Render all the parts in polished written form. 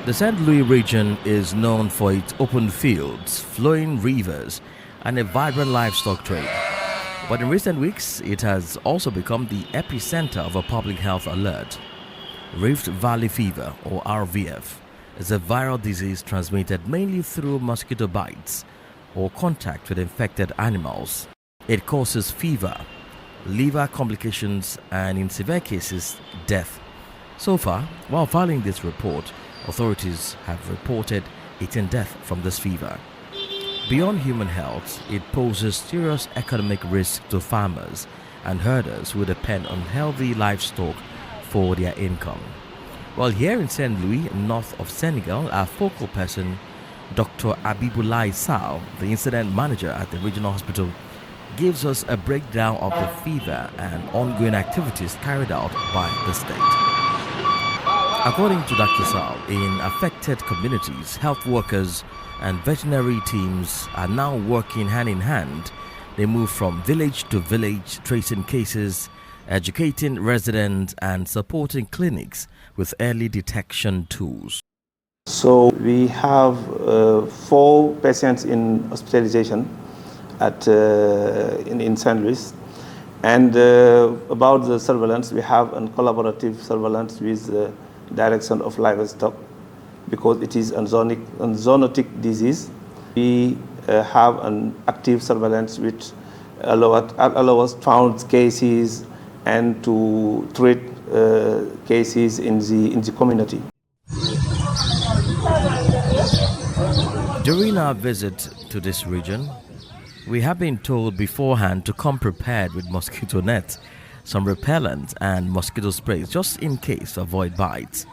The St. Louis region is known for its open fields, flowing rivers, and a vibrant livestock trade. But in recent weeks, it has also become the epicenter of a public health alert. Rift Valley fever, or RVF, is a viral disease transmitted mainly through mosquito bites or contact with infected animals. It causes fever, liver complications, and in severe cases, death. So far, while filing this report, authorities have reported 18 deaths from this fever. Beyond human health, it poses serious economic risk to farmers and herders who depend on healthy livestock for their income. While here in St. Louis, north of Senegal, our focal person, Dr. Abibulai Sal, the incident manager at the regional hospital, gives us a breakdown of the fever and ongoing activities carried out by the state. According to Dr. Sal, in affected communities, health workers and veterinary teams are now working hand in hand. They move from village to village, tracing cases, educating residents, and supporting clinics with early detection tools. So we have 4 patients in hospitalization in St. Louis. And about the surveillance, we have a collaborative surveillance with direction of livestock because it is a zoonotic disease. We have an active surveillance which allow us to find cases and to treat cases in the community. During our visit to this region, we have been told beforehand to come prepared with mosquito nets, some repellent and mosquito sprays just in case to avoid bites.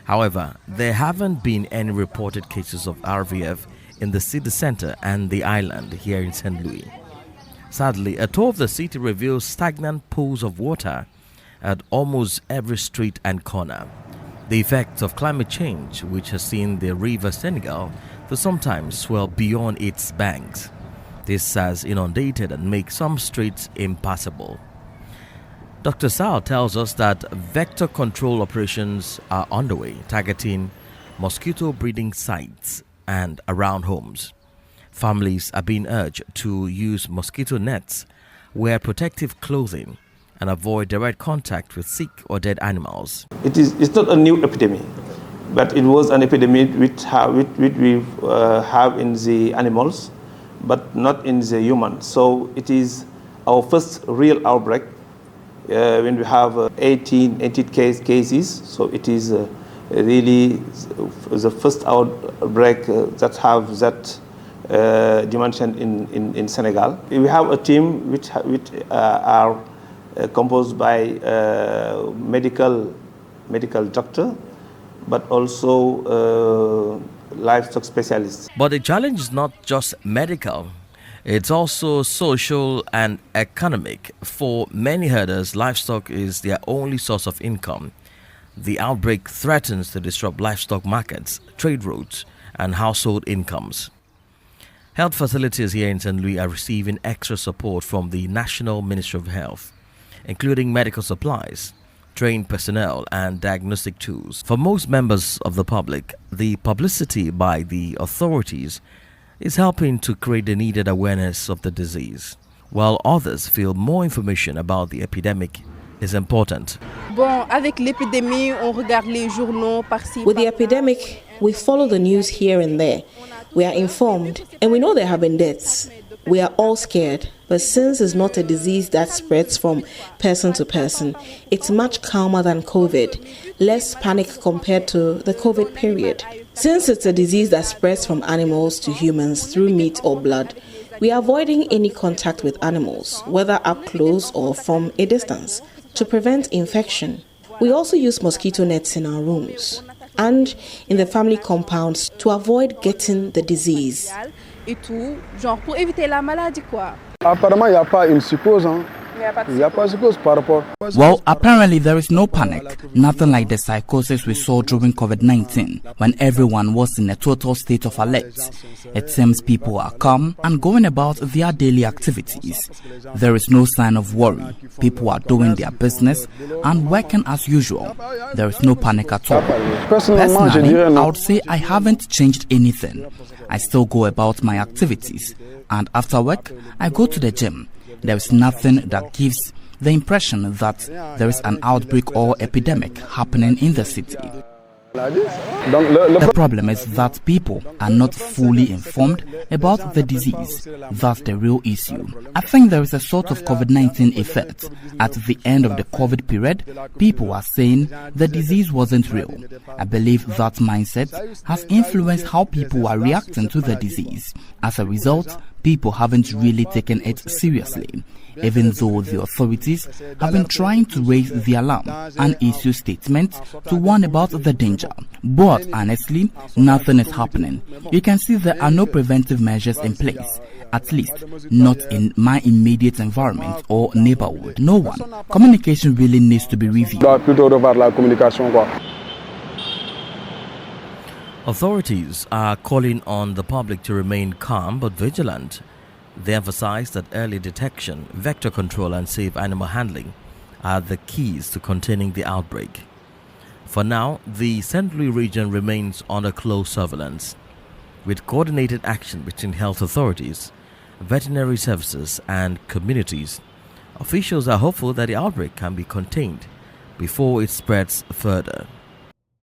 However, there haven't been any reported cases of RVF in the city center and the island here in St. Louis. Sadly, a tour of the city reveals stagnant pools of water at almost every street and corner. The effects of climate change, which has seen the river Senegal to sometimes swell beyond its banks. This has inundated and made some streets impassable. Dr. Sal tells us that vector control operations are underway, targeting mosquito breeding sites and around homes. Families are being urged to use mosquito nets, wear protective clothing, and avoid direct contact with sick or dead animals. It's not a new epidemic, but it was an epidemic which we have in the animals, but not in the humans. So it is our first real outbreak. When we have 18 cases, so it is really the first outbreak that have that dimension in Senegal. We have a team which are composed by medical doctor, but also livestock specialists. But the challenge is not just medical. It's also social and economic. For many herders, livestock is their only source of income. The outbreak threatens to disrupt livestock markets, trade routes, and household incomes. Health facilities here in St. Louis are receiving extra support from the National Ministry of Health, including medical supplies, trained personnel, and diagnostic tools. For most members of the public, the publicity by the authorities is helping to create the needed awareness of the disease, while others feel more information about the epidemic is important. With the epidemic, we follow the news here and there. We are informed, and we know there have been deaths. We are all scared, but since it's not a disease that spreads from person to person, it's much calmer than COVID, less panic compared to the COVID period. Since it's a disease that spreads from animals to humans through meat or blood, we are avoiding any contact with animals, whether up close or from a distance, to prevent infection. We also use mosquito nets in our rooms and in the family compounds to avoid getting the disease. Apparemment, il n'y a pas une psychose. Well, apparently there is no panic, nothing like the psychosis we saw during COVID-19 when everyone was in a total state of alert. It seems people are calm and going about their daily activities. There is no sign of worry. People are doing their business and working as usual. There is no panic at all. Personally, I would say I haven't changed anything. I still go about my activities, and after work, I go to the gym. There is nothing that gives the impression that there is an outbreak or epidemic happening in the city. The problem is that people are not fully informed about the disease. That's the real issue. I think there is a sort of COVID-19 effect. At the end of the COVID period, people are saying the disease wasn't real. I believe that mindset has influenced how people are reacting to the disease. As a result, people haven't really taken it seriously, even though the authorities have been trying to raise the alarm and issue statements to warn about the danger. But honestly, nothing is happening. You can see there are no preventive measures in place, at least not in my immediate environment or neighborhood. No one. Communication really needs to be reviewed. Authorities are calling on the public to remain calm but vigilant. They emphasize that early detection, vector control and safe animal handling are the keys to containing the outbreak. For now, the St. Louis region remains under close surveillance, with coordinated action between health authorities, veterinary services and communities. Officials are hopeful that the outbreak can be contained before it spreads further.